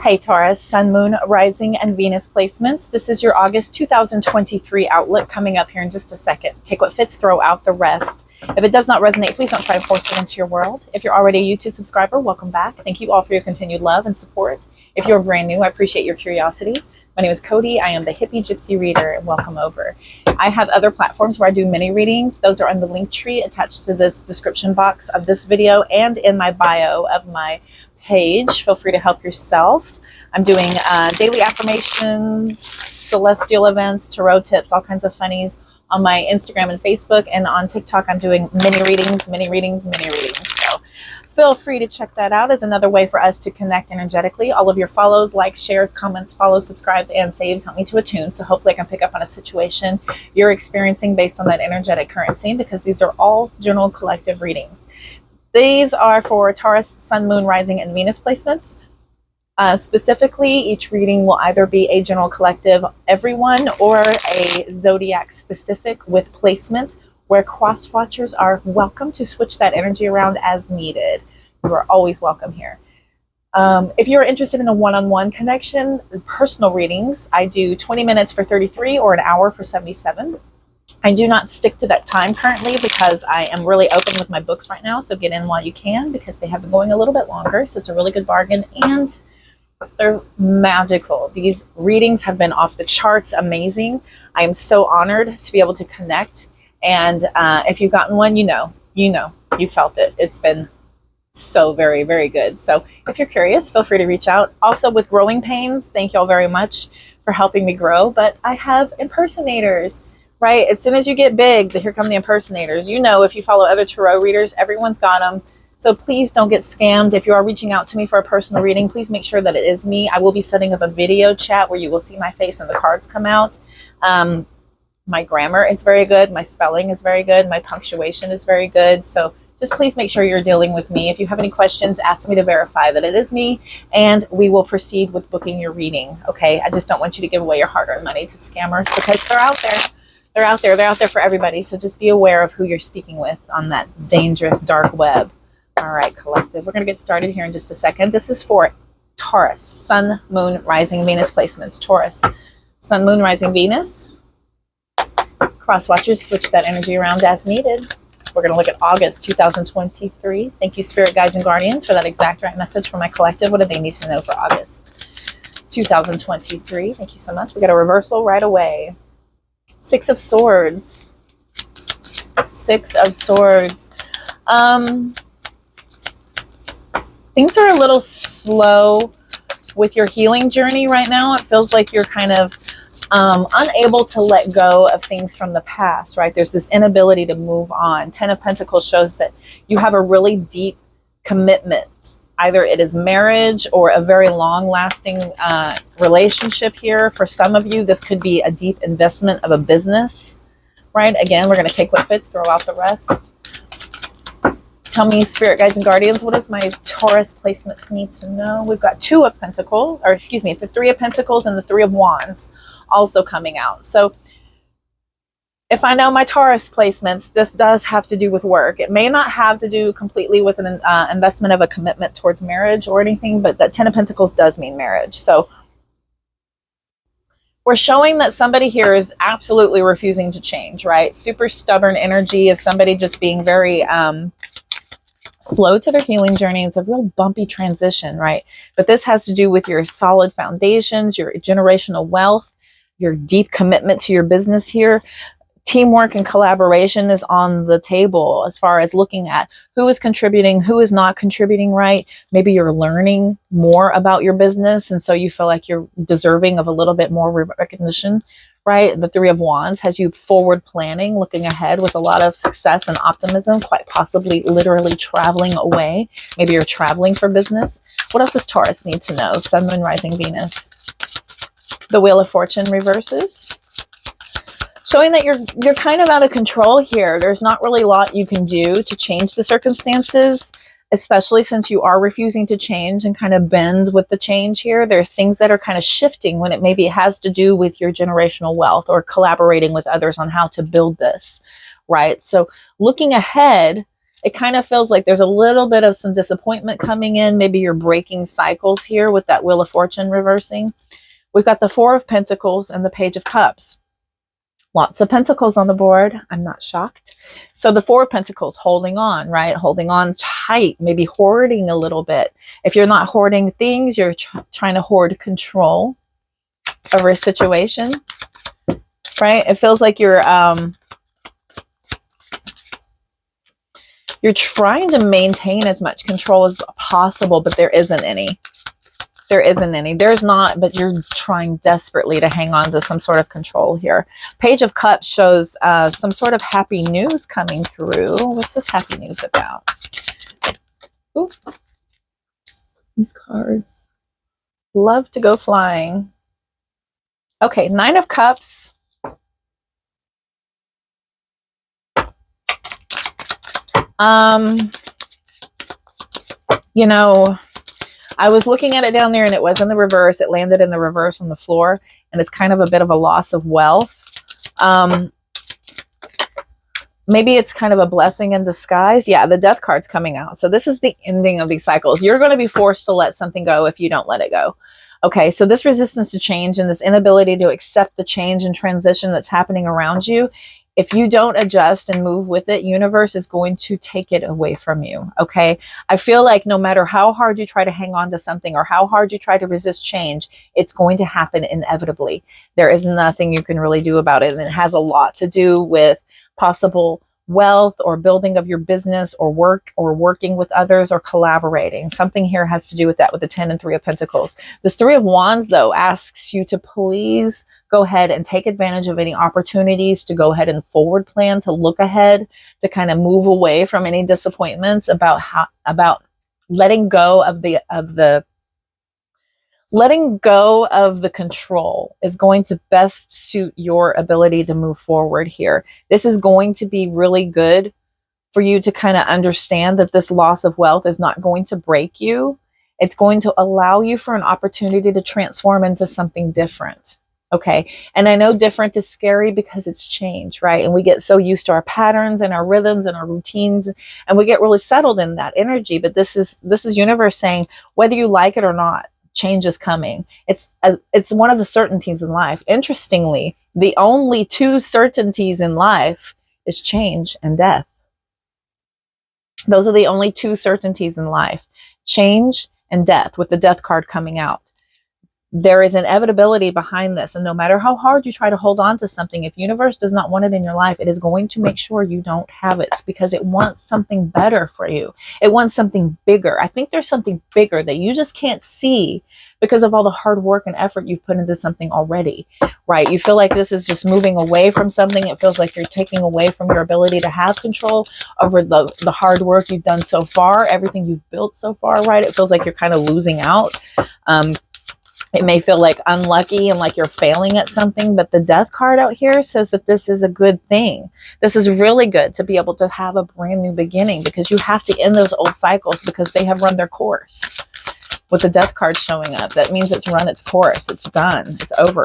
Hey Taurus, Sun, Moon, Rising, and Venus placements. This is your August 2023 outlook coming up here in just a second. Take what fits, throw out the rest. If it does not resonate, please don't try to force it into your world. If you're already a YouTube subscriber, welcome back. Thank you all for your continued love and support. If you're brand new, I appreciate your curiosity. My name is Cody. I am the Hippie Gypsy Reader, and welcome over. I have other platforms where I do mini readings. Those are on the link tree attached to this description box of this video and in my bio of my page. Feel free to help yourself. I'm doing daily affirmations, celestial events, tarot tips, all kinds of funnies on my Instagram and Facebook, and on TikTok I'm doing mini readings. So feel free to check that out as another way for us to connect energetically. All of your follows, likes, shares, comments, follows, subscribes, and saves help me to attune. So hopefully I can pick up on a situation you're experiencing based on that energetic currency, because these are all general collective readings. These are for Taurus, Sun, Moon, Rising, and Venus placements. Specifically, each reading will either be a general collective, everyone, or a zodiac specific with placement, where cross watchers are welcome to switch that energy around as needed. You are always welcome here. If you're interested in a one-on-one connection, personal readings, I do 20 minutes for 33 or an hour for 77. I do not stick to that time currently because I am really open with my books right now. So get in while you can, because they have been going a little bit longer. So it's a really good bargain, and they're magical. These readings have been off the charts amazing. I am so honored to be able to connect. And if you've gotten one, you felt it. It's been so very, very good. So if you're curious, feel free to reach out. Also with growing pains, thank you all very much for helping me grow. But I have impersonators. Right? As soon as you get big, here come the impersonators. You know, if you follow other tarot readers, everyone's got them. So please don't get scammed. If you are reaching out to me for a personal reading, please make sure that it is me. I will be setting up a video chat where you will see my face and the cards come out. My grammar is very good. My spelling is very good. My punctuation is very good. So just please make sure you're dealing with me. If you have any questions, ask me to verify that it is me, and we will proceed with booking your reading. Okay? I just don't want you to give away your hard-earned money to scammers, because they're out there. They're out there. They're out there for everybody. So just be aware of who you're speaking with on that dangerous dark web. All right, collective. We're going to get started here in just a second. This is for Taurus, Sun, Moon, Rising, Venus placements. Taurus, Sun, Moon, Rising, Venus. Cross watchers, switch that energy around as needed. We're going to look at August 2023. Thank you, Spirit Guides and Guardians, for that exact right message for my collective. What do they need to know for August 2023? Thank you so much. We got a reversal right away. Six of Swords. Six of Swords. Things are a little slow with your healing journey right now. It feels like you're kind of unable to let go of things from the past, right? There's this inability to move on. Ten of Pentacles shows that you have a really deep commitment. Either it is marriage or a very long-lasting relationship here. For some of you, this could be a deep investment of a business, right? Again, we're going to take what fits, throw out the rest. Tell me, Spirit Guides and Guardians, what does my Taurus placements need to know? We've got Two of Pentacles, or excuse me, the Three of Pentacles and the Three of Wands also coming out. So if I know my Taurus placements, this does have to do with work. It may not have to do completely with an investment of a commitment towards marriage or anything, but that Ten of Pentacles does mean marriage. So we're showing that somebody here is absolutely refusing to change, right? Super stubborn energy of somebody just being very slow to their healing journey. It's a real bumpy transition, right? But this has to do with your solid foundations, your generational wealth, your deep commitment to your business here. Teamwork and collaboration is on the table as far as looking at who is contributing, who is not contributing, right? Maybe you're learning more about your business, and so you feel like you're deserving of a little bit more recognition, right? The Three of Wands has you forward planning, looking ahead with a lot of success and optimism, quite possibly literally traveling away. Maybe you're traveling for business. What else does Taurus need to know? Sun, Moon, Rising, Venus. The Wheel of Fortune reverses, showing that you're kind of out of control here. There's not really a lot you can do to change the circumstances, especially since you are refusing to change and kind of bend with the change here. There are things that are kind of shifting when it maybe has to do with your generational wealth or collaborating with others on how to build this, right? So looking ahead, it kind of feels like there's a little bit of some disappointment coming in. Maybe you're breaking cycles here with that Wheel of Fortune reversing. We've got the Four of Pentacles and the Page of Cups. Lots of pentacles on the board. I'm not shocked. So the Four of Pentacles, holding on, right? Holding on tight, maybe hoarding a little bit. If you're not hoarding things, you're trying to hoard control over a situation, right? It feels like you're trying to maintain as much control as possible, but there isn't any. There isn't any. There's not, but you're trying desperately to hang on to some sort of control here. Page of Cups shows some sort of happy news coming through. What's this happy news about? Ooh. These cards. Love to go flying. Okay, Nine of Cups. You know, I was looking at it down there and it was in the reverse. It landed in the reverse on the floor, and it's kind of a bit of a loss of wealth. Maybe it's kind of a blessing in disguise. Yeah, the Death card's coming out. So this is the ending of these cycles. You're going to be forced to let something go if you don't let it go. Okay, so this resistance to change and this inability to accept the change and transition that's happening around you, if you don't adjust and move with it, universe is going to take it away from you, okay? I feel like no matter how hard you try to hang on to something or how hard you try to resist change, it's going to happen inevitably. There is nothing you can really do about it, and it has a lot to do with possible wealth or building of your business or work or working with others or collaborating. Something here has to do with that with the 10 and 3 of Pentacles. This 3 of Wands, though, asks you to please go ahead and take advantage of any opportunities to go ahead and forward plan, to look ahead, to kind of move away from any disappointments about letting go of letting go of the control is going to best suit your ability to move forward here. This is going to be really good for you to kind of understand that this loss of wealth is not going to break you. It's going to allow you for an opportunity to transform into something different. Okay. And I know different is scary because it's change, right? And we get so used to our patterns and our rhythms and our routines, and we get really settled in that energy. But this is universe saying, whether you like it or not, change is coming. It's one of the certainties in life. Interestingly, the only two certainties in life is change and death. Those are the only two certainties in life, change and death, with the Death card coming out. There is inevitability behind this. And no matter how hard you try to hold on to something, if universe does not want it in your life, it is going to make sure you don't have it. It's because it wants something better for you. It wants something bigger. I think there's something bigger that you just can't see because of all the hard work and effort you've put into something already, right? You feel like this is just moving away from something. It feels like you're taking away from your ability to have control over the hard work you've done so far, everything you've built so far, right? It feels like you're kind of losing out. It may feel like unlucky and like you're failing at something, but the Death card out here says that this is a good thing. This is really good to be able to have a brand new beginning, because you have to end those old cycles because they have run their course. With the Death card showing up, that means it's run its course. It's done. It's over.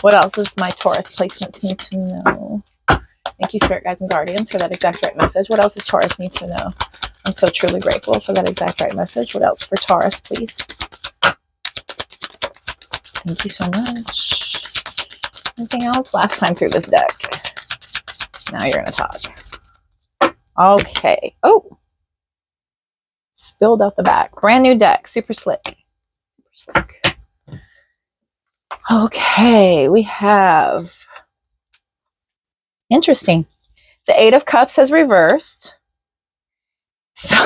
What else does my Taurus placements need to know? Thank you, Spirit Guides and Guardians, for that exact right message. What else does Taurus need to know? I'm so truly grateful for that exact right message. What else for Taurus, please? Thank you so much. Anything else? Last time through this deck. Now you're going to talk. Okay. Oh. Spilled out the back. Brand new deck. Super slick. Super slick. Okay. We have... Interesting. The 8 of Cups has reversed. So...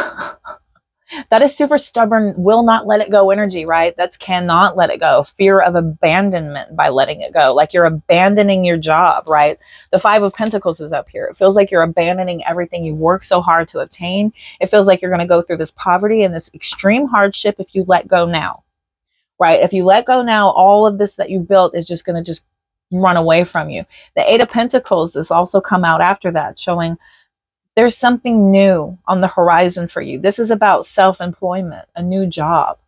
that is super stubborn, will not let it go energy, right? That's cannot let it go. Fear of abandonment by letting it go. Like you're abandoning your job, right? The 5 of Pentacles is up here. It feels like you're abandoning everything you worked so hard to obtain. It feels like you're going to go through this poverty and this extreme hardship if you let go now, right? If you let go now, all of this that you've built is just going to just run away from you. The 8 of Pentacles has also come out after that, showing there's something new on the horizon for you. This is about self-employment, a new job,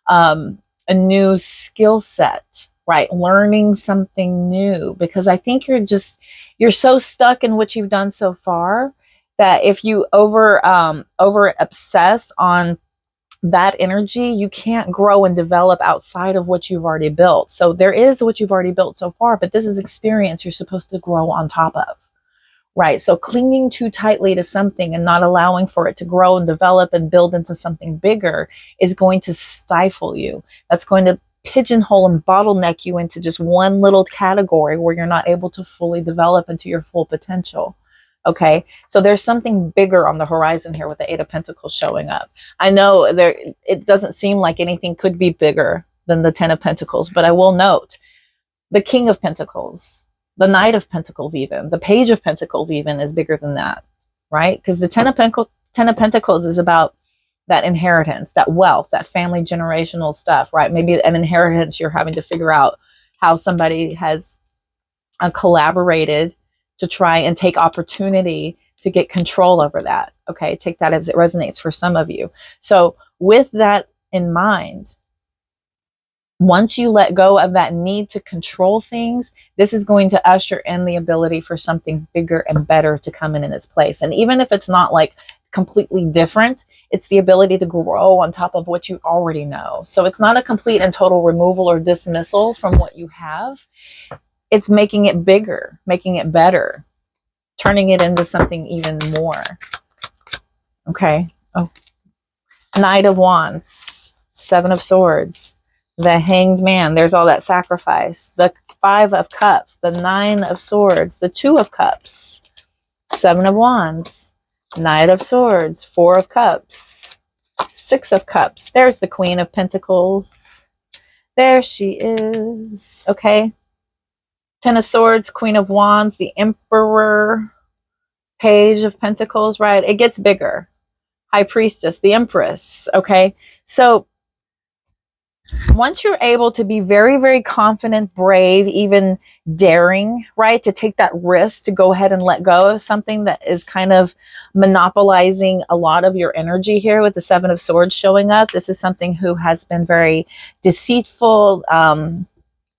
a new skill set, right? Learning something new, because I think you're so stuck in what you've done so far. that if you over obsess on that energy, you can't grow and develop outside of what you've already built. So there is what you've already built so far, but this is experience you're supposed to grow on top of. Right. So clinging too tightly to something and not allowing for it to grow and develop and build into something bigger is going to stifle you. That's going to pigeonhole and bottleneck you into just one little category where you're not able to fully develop into your full potential. Okay. So there's something bigger on the horizon here with the Eight of Pentacles showing up. I know it doesn't seem like anything could be bigger than the Ten of Pentacles, but I will note the King of Pentacles, the Knight of Pentacles, even the Page of Pentacles, even is bigger than that, right? Because the Ten of Pentacles is about that inheritance, that wealth, that family generational stuff, right? Maybe an inheritance you're having to figure out how somebody has collaborated to try and take opportunity to get control over that. Okay, take that as it resonates for some of you. So with that in mind, once you let go of that need to control things, this is going to usher in the ability for something bigger and better to come in its place. And even if it's not like completely different, it's the ability to grow on top of what you already know. So it's not a complete and total removal or dismissal from what you have. It's making it bigger, making it better, turning it into something even more. Okay. Oh, Knight of Wands, Seven of Swords, the Hanged Man. There's all that sacrifice. The Five of Cups, the Nine of Swords, the Two of Cups, Seven of Wands, Knight of Swords, Four of Cups, Six of Cups. There's the Queen of Pentacles. There she is. Okay. Ten of Swords, Queen of Wands, the Emperor, Page of Pentacles, right? It gets bigger. High Priestess, the Empress. Okay. So once you're able to be very, very confident, brave, even daring, right, to take that risk to go ahead and let go of something that is kind of monopolizing a lot of your energy here with the Seven of Swords showing up. This is something who has been very deceitful,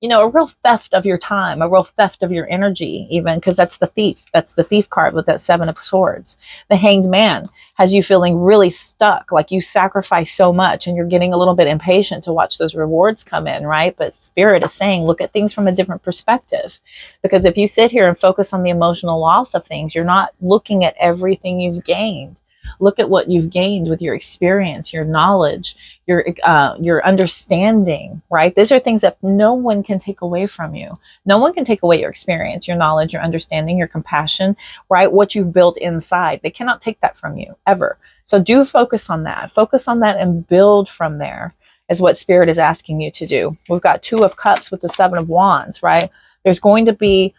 you know, a real theft of your time, a real theft of your energy, even, because that's the thief. That's the thief card with that Seven of Swords. The Hanged Man has you feeling really stuck, like you sacrifice so much and you're getting a little bit impatient to watch those rewards come in, right? But Spirit is saying, look at things from a different perspective. Because if you sit here and focus on the emotional loss of things, you're not looking at everything you've gained. Look at what you've gained with your experience, your knowledge, your understanding, right? These are things that no one can take away from you. No one can take away your experience, your knowledge, your understanding, your compassion, right? What you've built inside. They cannot take that from you, ever. So do focus on that. Focus on that and build from there is what Spirit is asking you to do. We've got Two of Cups with the Seven of Wands, right? There's going to be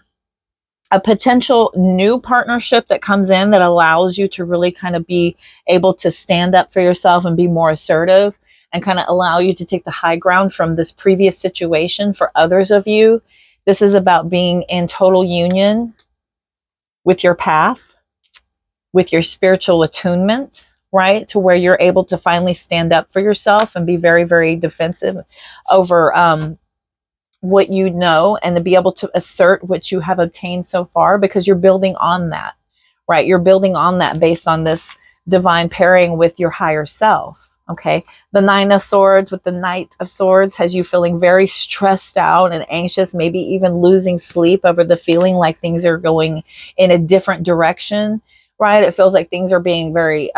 a potential new partnership that comes in that allows you to really kind of be able to stand up for yourself and be more assertive and kind of allow you to take the high ground from this previous situation for others of you. This is about being in total union with your path, with your spiritual attunement, right? To where you're able to finally stand up for yourself and be very, very defensive over, what you know, and to be able to assert what you have obtained so far, because you're building on that, right? You're building on that based on this divine pairing with your higher self. Okay. The Nine of Swords with the Knight of Swords has you feeling very stressed out and anxious, maybe even losing sleep over the feeling like things are going in a different direction, right? It feels like things are being very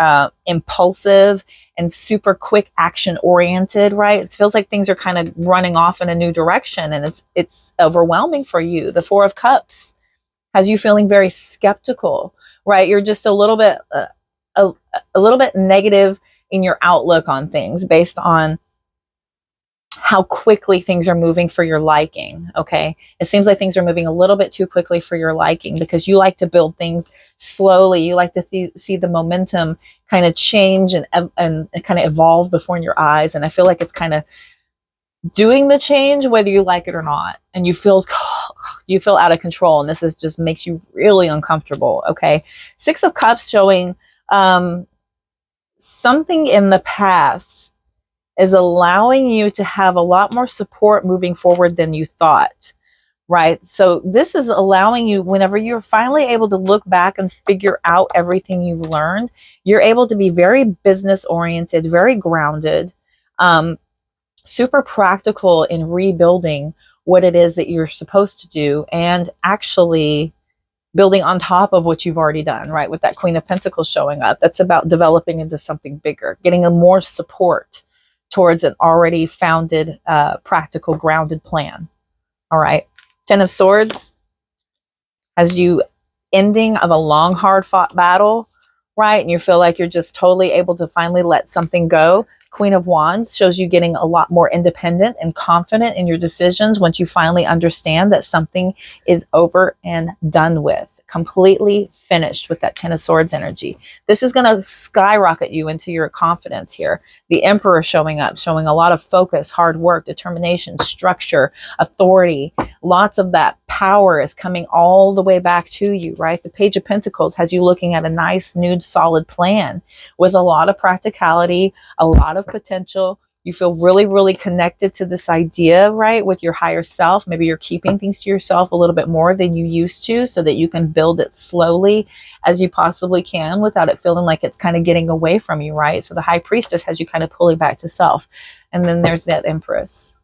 impulsive and super quick action oriented, right? It feels like things are kind of running off in a new direction and it's overwhelming for you. The Four of Cups has you feeling very skeptical, right? You're just a little bit negative in your outlook on things based on how quickly things are moving for your liking. Okay. It seems like things are moving a little bit too quickly for your liking because you like to build things slowly. You like to see the momentum kind of change and kind of evolve before your eyes. And I feel like it's kind of doing the change, whether you like it or not. And you feel out of control. And this is just makes you really uncomfortable. Okay. Six of Cups showing, something in the past is allowing you to have a lot more support moving forward than you thought, right? So this is allowing you, whenever you're finally able to look back and figure out everything you've learned, you're able to be very business oriented, very grounded, super practical in rebuilding what it is that you're supposed to do, and actually building on top of what you've already done, right? With that Queen of Pentacles showing up, that's about developing into something bigger, getting a more support towards an already founded, practical, grounded plan. All right. Ten of Swords has you ending of a long, hard fought battle, right? And you feel like you're just totally able to finally let something go. Queen of Wands shows you getting a lot more independent and confident in your decisions once you finally understand that something is over and done with, completely finished with that Ten of Swords energy. This is going to skyrocket you into your confidence here. The Emperor showing up, showing a lot of focus, hard work, determination, structure, authority. Lots of that power is coming all the way back to you, right? The Page of Pentacles has you looking at a nice, new, solid plan with a lot of practicality, a lot of potential. You feel really, really connected to this idea, right? With your higher self. Maybe you're keeping things to yourself a little bit more than you used to so that you can build it slowly as you possibly can without it feeling like it's kind of getting away from you, right? So the High Priestess has you kind of pulling back to self. And then there's that Empress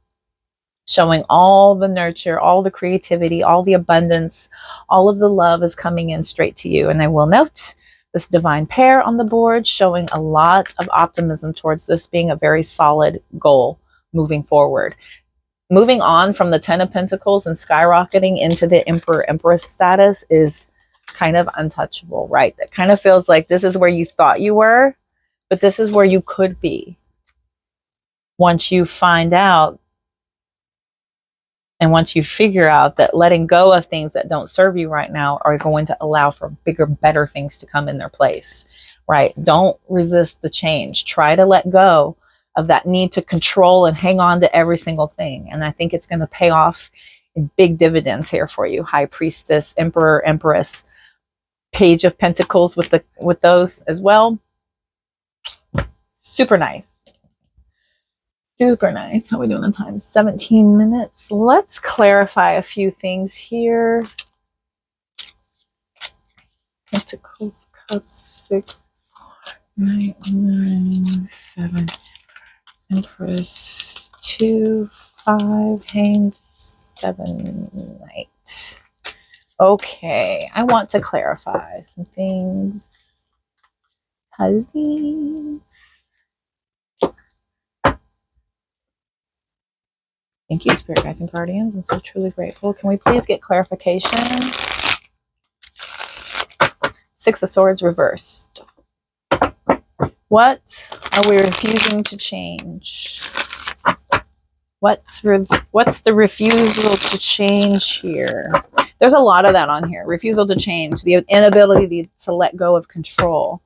showing all the nurture, all the creativity, all the abundance, all of the love is coming in straight to you. And I will note this divine pair on the board showing a lot of optimism towards this being a very solid goal moving forward. Moving on from the Ten of Pentacles and skyrocketing into the Emperor Empress status is kind of untouchable, right? That kind of feels like this is where you thought you were, but this is where you could be once you find out. And once you figure out that letting go of things that don't serve you right now are going to allow for bigger, better things to come in their place, right? Don't resist the change. Try to let go of that need to control and hang on to every single thing. And I think it's going to pay off in big dividends here for you. High Priestess, Emperor, Empress, Page of Pentacles with those as well. Super nice. Super nice. How are we doing on time? 17 minutes. Let's clarify a few things here. Pentacles, Cups, 6, 9, 9, 7, Empress, 2, 5, Hanged, 7, Knight. Okay, I want to clarify some things. Please. Thank you, Spirit Guides and Guardians. I'm so truly grateful. Can we please get clarification? Six of Swords reversed. What are we refusing to change? What's the refusal to change here? There's a lot of that on here. Refusal to change. The inability to let go of control.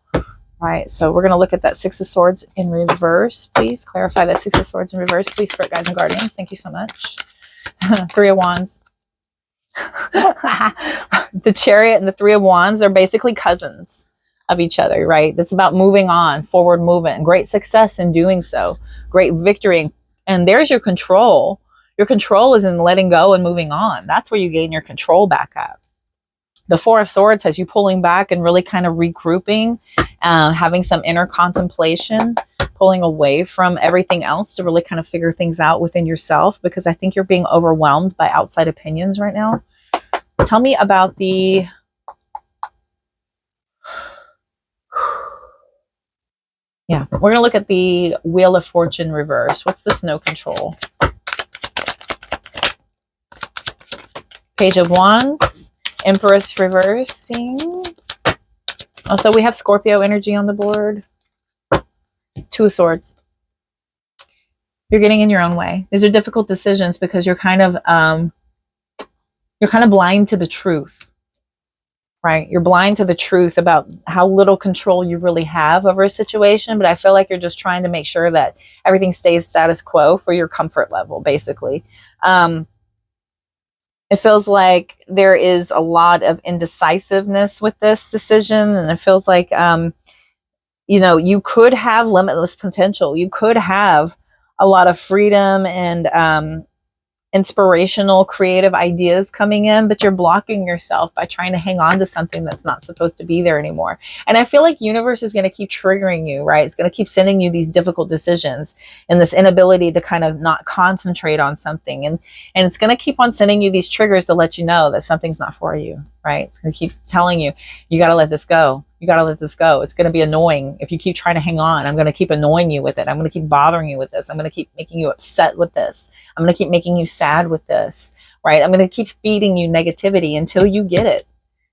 Right, so we're going to look at that Six of Swords in reverse. Please clarify that Six of Swords in reverse. Please, Spirit Guides and Guardians. Thank you so much. Three of Wands. The Chariot and the Three of Wands, they're basically cousins of each other, right? It's about moving on, forward movement, great success in doing so, great victory. And there's your control. Your control is in letting go and moving on. That's where you gain your control back up. The Four of Swords has you pulling back and really kind of regrouping, having some inner contemplation, pulling away from everything else to really kind of figure things out within yourself, because I think you're being overwhelmed by outside opinions right now. Tell me about the... Yeah, we're going to look at the Wheel of Fortune reverse. What's this no control? Page of Wands. Empress reversing. Also, we have Scorpio energy on the board. Two of Swords. You're getting in your own way. These are difficult decisions because you're kind of blind to the truth, right? You're blind to the truth about how little control you really have over a situation. But I feel like you're just trying to make sure that everything stays status quo for your comfort level, basically. It feels like there is a lot of indecisiveness with this decision. And it feels like, you know, you could have limitless potential. You could have a lot of freedom and inspirational, creative ideas coming in, but you're blocking yourself by trying to hang on to something that's not supposed to be there anymore. And I feel like universe is going to keep triggering you, right? It's going to keep sending you these difficult decisions and this inability to kind of not concentrate on something. And it's going to keep on sending you these triggers to let you know that something's not for you, right? It's going to keep telling you, you got to let this go. You got to let this go. It's going to be annoying. If you keep trying to hang on, I'm going to keep annoying you with it. I'm going to keep bothering you with this. I'm going to keep making you upset with this. I'm going to keep making you sad with this, right? I'm going to keep feeding you negativity until you get it.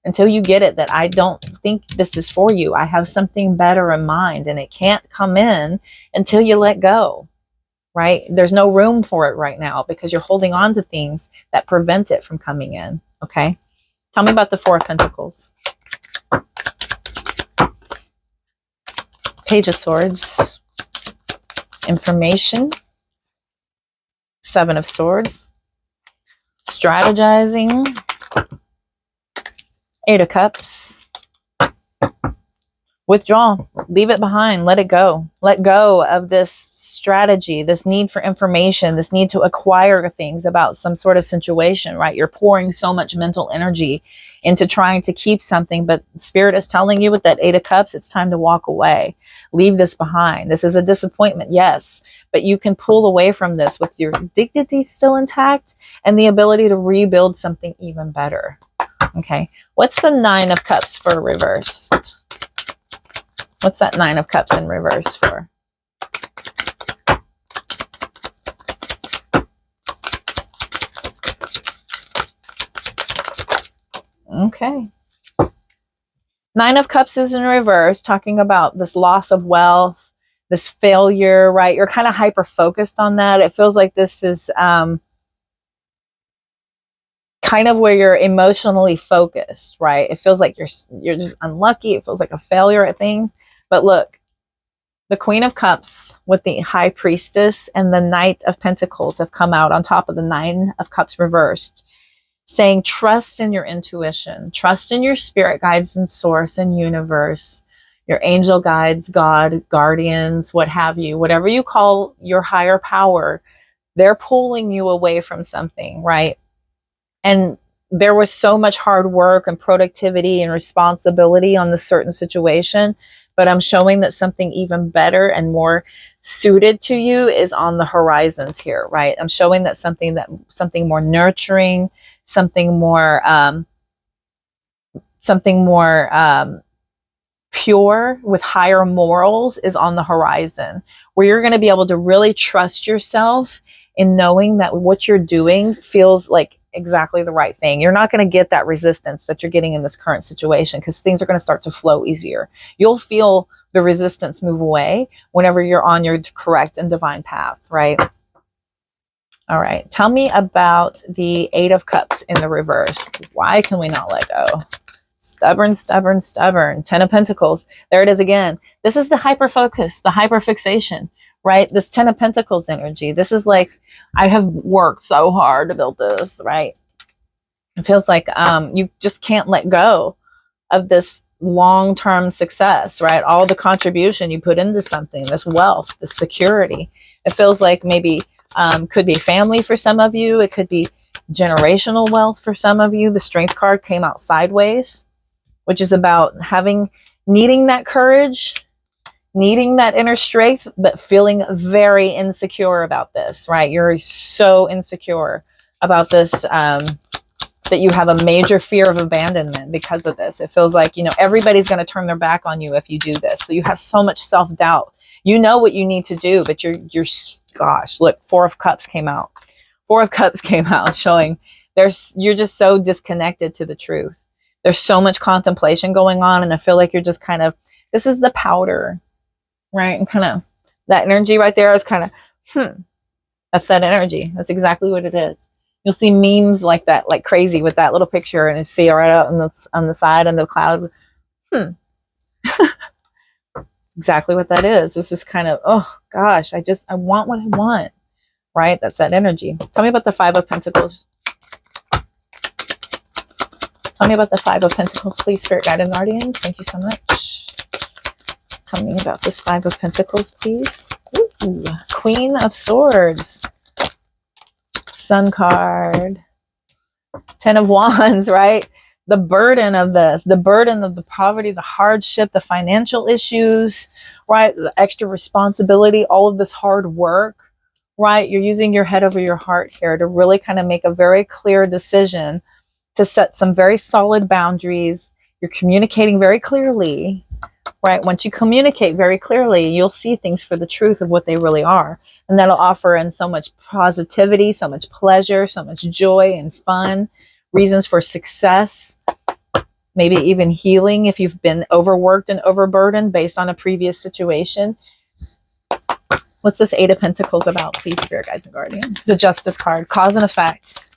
Until you get it that I don't think this is for you. I have something better in mind, and it can't come in until you let go, right? There's no room for it right now because you're holding on to things that prevent it from coming in, okay? Tell me about the Four of Pentacles. Page of Swords, information, Seven of Swords, strategizing, Eight of Cups, withdraw, leave it behind, let it go. Let go of this strategy, this need for information, this need to acquire things about some sort of situation, right? You're pouring so much mental energy into trying to keep something, but Spirit is telling you with that Eight of Cups, it's time to walk away. Leave this behind. This is a disappointment, yes, but you can pull away from this with your dignity still intact and the ability to rebuild something even better. Okay, what's the Nine of Cups for reversed? What's that Nine of Cups in reverse for? Okay. Nine of Cups is in reverse, talking about this loss of wealth, this failure, right? You're kind of hyper focused on that. It feels like this is kind of where you're emotionally focused, right? It feels like you're just unlucky. It feels like a failure at things. But look, the Queen of Cups with the High Priestess and the Knight of Pentacles have come out on top of the Nine of Cups reversed, saying trust in your intuition, trust in your spirit guides and source and universe, your angel guides, God, guardians, what have you, whatever you call your higher power, they're pulling you away from something, right? And there was so much hard work and productivity and responsibility on this certain situation, but I'm showing that something even better and more suited to you is on the horizons here, right? I'm showing that something more nurturing, something more pure with higher morals is on the horizon, where you're going to be able to really trust yourself in knowing that what you're doing feels like exactly the right thing. You're not going to get that resistance that you're getting in this current situation because things are going to start to flow easier. You'll feel the resistance move away whenever you're on your correct and divine path, right? All right. Tell me about the Eight of Cups in the reverse. Why can we not let go? Stubborn, stubborn, stubborn. Ten of Pentacles. There it is again. This is the hyper focus, the hyper fixation, right? This Ten of Pentacles energy. This is like, I have worked so hard to build this, right? It feels like you just can't let go of this long-term success, right? All the contribution you put into something, this wealth, this security. It feels like maybe could be family for some of you. It could be generational wealth for some of you. The Strength card came out sideways, which is about needing that courage, needing that inner strength, but feeling very insecure about this, right? You're so insecure about this, that you have a major fear of abandonment because of this. It feels like, you know, everybody's going to turn their back on you if you do this. So you have so much self-doubt. You know what you need to do, but you're gosh, look, Four of Cups came out. Four of Cups came out showing you're just so disconnected to the truth. There's so much contemplation going on, and I feel like you're just kind of, this is the powder, right? And kind of that energy right there is kind of, that's that energy. That's exactly what it is. You'll see memes like that, like crazy with that little picture, and you see it right out on the side and the clouds. Exactly what that is. This is kind of, oh gosh, I want what I want, right? That's that energy. Tell me about the Five of Pentacles. Tell me about the Five of Pentacles, please, Spirit Guide and Guardians. Thank you so much. Tell me about this Five of Pentacles, please. Ooh, Queen of Swords. Sun card. 10 of Wands, right? The burden of this, the burden of the poverty, the hardship, the financial issues, right? The extra responsibility, all of this hard work, right? You're using your head over your heart here to really kind of make a very clear decision, to set some very solid boundaries. You're communicating very clearly, right? Once you communicate very clearly, you'll see things for the truth of what they really are. And that'll offer in so much positivity, so much pleasure, so much joy and fun, reasons for success, maybe even healing if you've been overworked and overburdened based on a previous situation. What's this Eight of Pentacles about, please, Spirit Guides and Guardians? The Justice card. Cause and effect.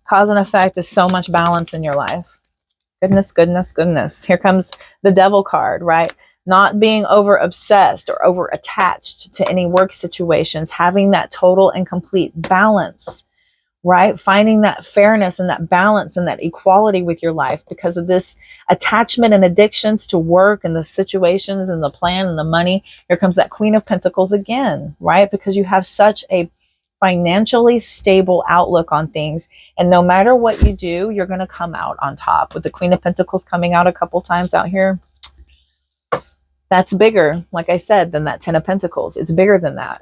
Cause and effect is so much balance in your life. Goodness, goodness, goodness. Here comes the Devil card, right? Not being over obsessed or over attached to any work situations, having that total and complete balance, right? Finding that fairness and that balance and that equality with your life because of this attachment and addictions to work and the situations and the plan and the money. Here comes that Queen of Pentacles again, right? Because you have such a financially stable outlook on things, and no matter what you do, you're going to come out on top. With the Queen of Pentacles coming out a couple times out here, that's bigger, like I said, than that Ten of Pentacles. It's bigger than that.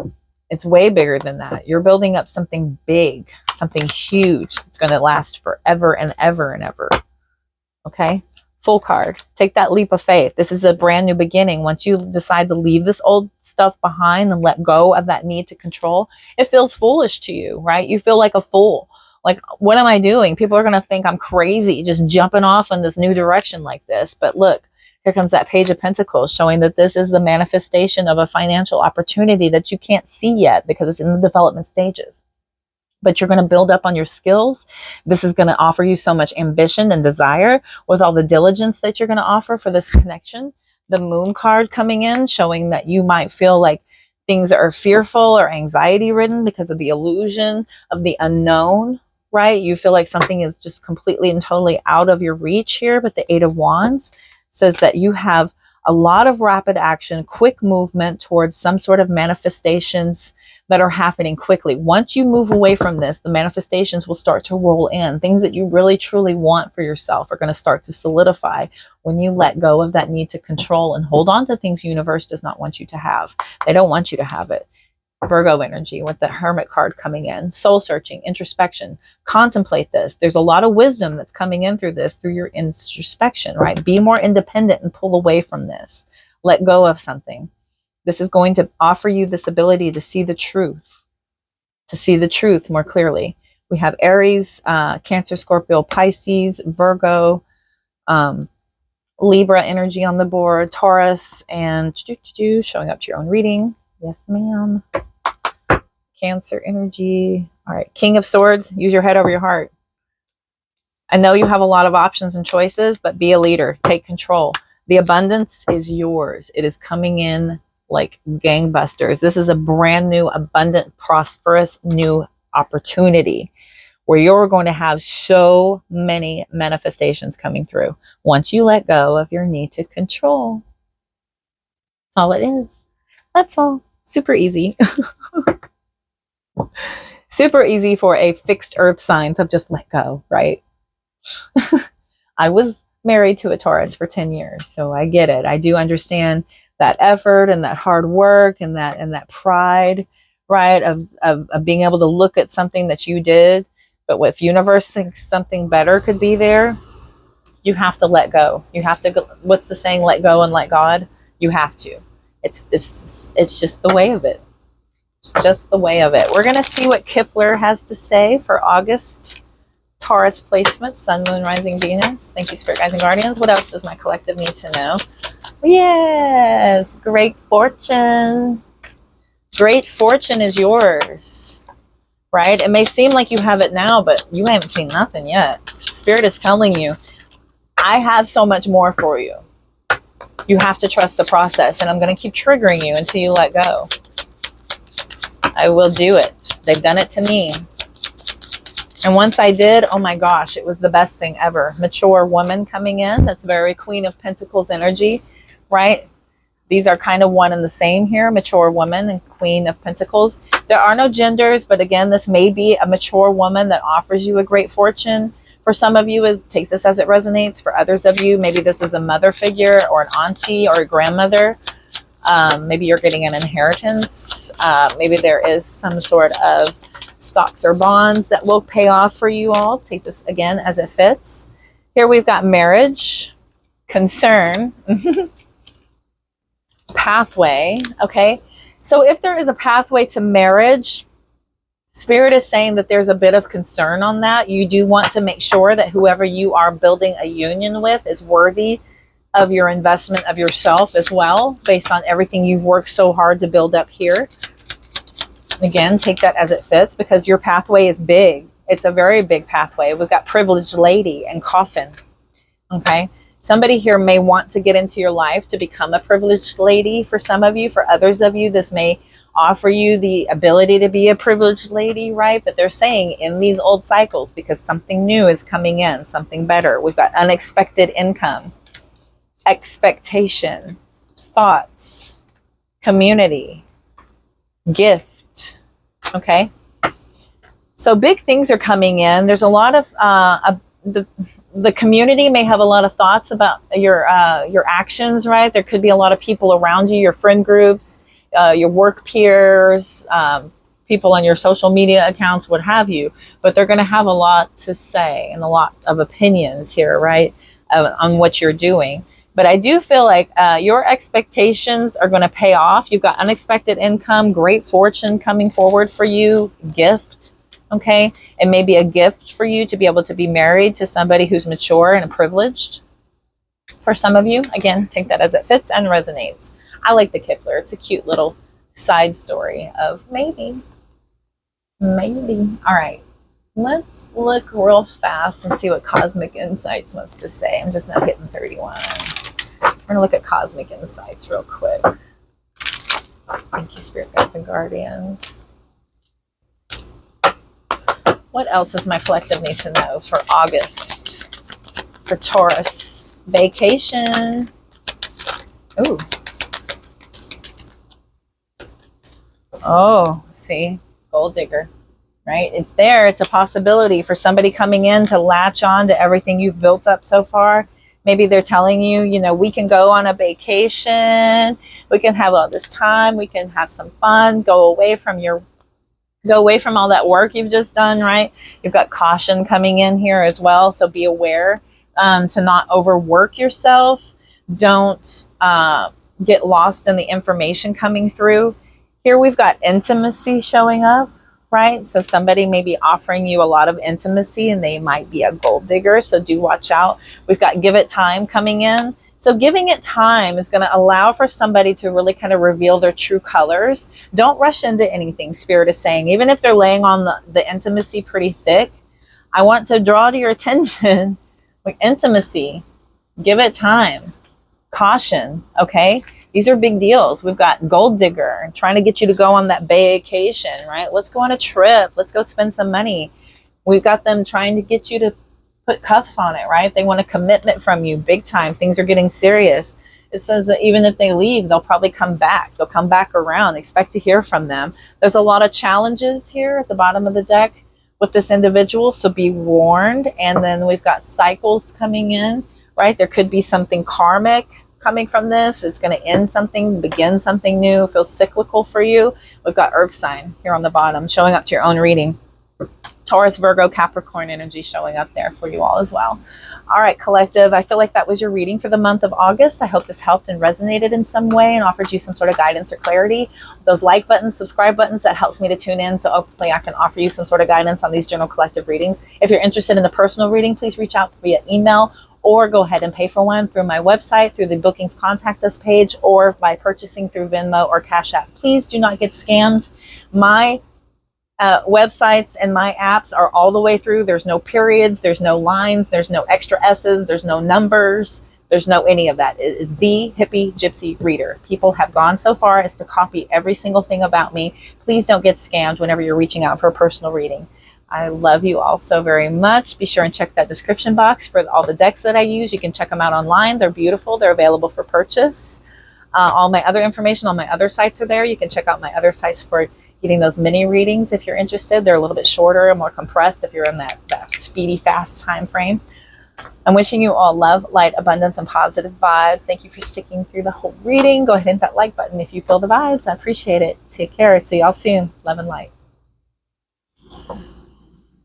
It's way bigger than that. You're building up something big, something huge that's going to last forever and ever and ever. Okay? Full card. Take that leap of faith. This is a brand new beginning. Once you decide to leave this old stuff behind and let go of that need to control, it feels foolish to you, right? You feel like a fool. Like, what am I doing? People are going to think I'm crazy just jumping off in this new direction like this. But look, here comes that Page of Pentacles showing that this is the manifestation of a financial opportunity that you can't see yet because it's in the development stages. But you're going to build up on your skills. This is going to offer you so much ambition and desire with all the diligence that you're going to offer for this connection. The Moon card coming in showing that you might feel like things are fearful or anxiety ridden because of the illusion of the unknown, right? You feel like something is just completely and totally out of your reach here. But the Eight of Wands says that you have a lot of rapid action, quick movement towards some sort of manifestations that are happening quickly. Once you move away from this, the manifestations will start to roll in. Things that you really truly want for yourself are going to start to solidify when you let go of that need to control and hold on to things universe does not want you to have. They don't want you to have it. Virgo energy with the Hermit card coming in. Soul searching, introspection. Contemplate this. There's a lot of wisdom that's coming in through this, through your introspection, right? Be more independent and pull away from this. Let go of something. This is going to offer you this ability to see the truth, more clearly. We have Aries, Cancer, Scorpio, Pisces, Virgo, Libra energy on the board, Taurus, and showing up to your own reading. Yes, ma'am. Cancer energy. All right. King of Swords. Use your head over your heart. I know you have a lot of options and choices, but be a leader. Take control. The abundance is yours. It is coming in like gangbusters. This is a brand new, abundant, prosperous new opportunity where you're going to have so many manifestations coming through once you let go of your need to control. That's all it is. That's all. Super easy. Super easy for a fixed earth sign to just let go, right? I was married to a Taurus for 10 years, so I get it. I do understand that effort and that hard work and that pride, right, of being able to look at something that you did. But if universe thinks something better could be there, you have to let go. You have to go, what's the saying, let go and let God? You have to. It's just the way of it. It's just the way of it. We're going to see what Kepler has to say for August. Taurus placement, Sun, Moon, Rising, Venus. Thank you, Spirit Guides and Guardians. What else does my collective need to know? Yes, great fortune. Great fortune is yours, right? It may seem like you have it now, but you haven't seen nothing yet. Spirit is telling you, I have so much more for you. You have to trust the process, and I'm going to keep triggering you until you let go. I will do it. They've done it to me. And once I did, oh my gosh, it was the best thing ever. Mature woman coming in. That's very Queen of Pentacles energy, right? These are kind of one and the same here, mature woman and Queen of Pentacles. There are no genders, but again, this may be a mature woman that offers you a great fortune. For some of you, take this as it resonates. For others of you, maybe this is a mother figure or an auntie or a grandmother. Maybe you're getting an inheritance. Maybe there is some sort of stocks or bonds that will pay off for you all. Take this again as it fits. Here we've got marriage, concern, pathway. Okay, so if there is a pathway to marriage, Spirit is saying that there's a bit of concern on that. You do want to make sure that whoever you are building a union with is worthy of your investment of yourself as well, based on everything you've worked so hard to build up here. Again, take that as it fits, because your pathway is big. It's a very big pathway. We've got privileged lady and coffin. Okay, somebody here may want to get into your life to become a privileged lady. For some of you, for others of you, this may offer you the ability to be a privileged lady, right? But they're saying in these old cycles, because something new is coming in, something better. We've got unexpected income, expectation, thoughts, community, gift. Okay, so big things are coming in. There's a lot of the community may have a lot of thoughts about your actions, right? There could be a lot of people around you, your friend groups, your work peers, people on your social media accounts, what have you, but they're going to have a lot to say and a lot of opinions here, right, on what you're doing. But I do feel like your expectations are going to pay off. You've got unexpected income, great fortune coming forward for you, gift, okay? It may be a gift for you to be able to be married to somebody who's mature and privileged. For some of you, again, take that as it fits and resonates. I like the Kipler. It's a cute little side story of maybe. All right. Let's look real fast and see what Cosmic Insights wants to say. I'm just not hitting 31. We're going to look at Cosmic Insights real quick. Thank you, Spirit Guides and Guardians. What else does my collective need to know for August? For Taurus. Vacation. Ooh. Oh, see? Gold digger. Right? It's there. It's a possibility for somebody coming in to latch on to everything you've built up so far. Maybe they're telling you, you know, we can go on a vacation. We can have all this time. We can have some fun. Go away from all that work you've just done, right? You've got caution coming in here as well. So be aware to not overwork yourself. Don't get lost in the information coming through. Here we've got intimacy showing up. Right? So somebody may be offering you a lot of intimacy and they might be a gold digger. So do watch out. We've got give it time coming in. So giving it time is going to allow for somebody to really kind of reveal their true colors. Don't rush into anything, Spirit is saying. Even if they're laying on the intimacy pretty thick, I want to draw to your attention like intimacy. Give it time. Caution. Okay? These are big deals. We've got gold digger trying to get you to go on that vacation, right? Let's go on a trip. Let's go spend some money. We've got them trying to get you to put cuffs on it, right? They want a commitment from you big time. Things are getting serious. It says that even if they leave, they'll probably come back. They'll come back around. Expect to hear from them. There's a lot of challenges here at the bottom of the deck with this individual, so be warned. And then we've got cycles coming in, right? There could be something karmic coming from this. It's going to end something, begin something new, feels cyclical for you. We've got earth sign here on the bottom showing up to your own reading. Taurus, Virgo, Capricorn energy showing up there for you all as well. All right, collective, I feel like that was your reading for the month of August. I hope this helped and resonated in some way and offered you some sort of guidance or clarity. Those like buttons, subscribe buttons, that helps me to tune in, so hopefully I can offer you some sort of guidance on these general collective readings. If you're interested in the personal reading, please reach out via email or go ahead and pay for one through my website, through the bookings contact us page, or by purchasing through Venmo or Cash App. Please do not get scammed. My websites and my apps are all the way through. There's no periods, there's no lines, there's no extra S's, there's no numbers, there's no any of that. It is the hippie gypsy reader. People have gone so far as to copy every single thing about me. Please don't get scammed whenever you're reaching out for a personal reading. I love you all so very much. Be sure and check that description box for all the decks that I use. You can check them out online. They're beautiful. They're available for purchase. All my other information on my other sites are there. You can check out my other sites for getting those mini readings if you're interested. They're a little bit shorter and more compressed if you're in that speedy, fast time frame. I'm wishing you all love, light, abundance, and positive vibes. Thank you for sticking through the whole reading. Go ahead and hit that like button if you feel the vibes. I appreciate it. Take care. See y'all soon. Love and light.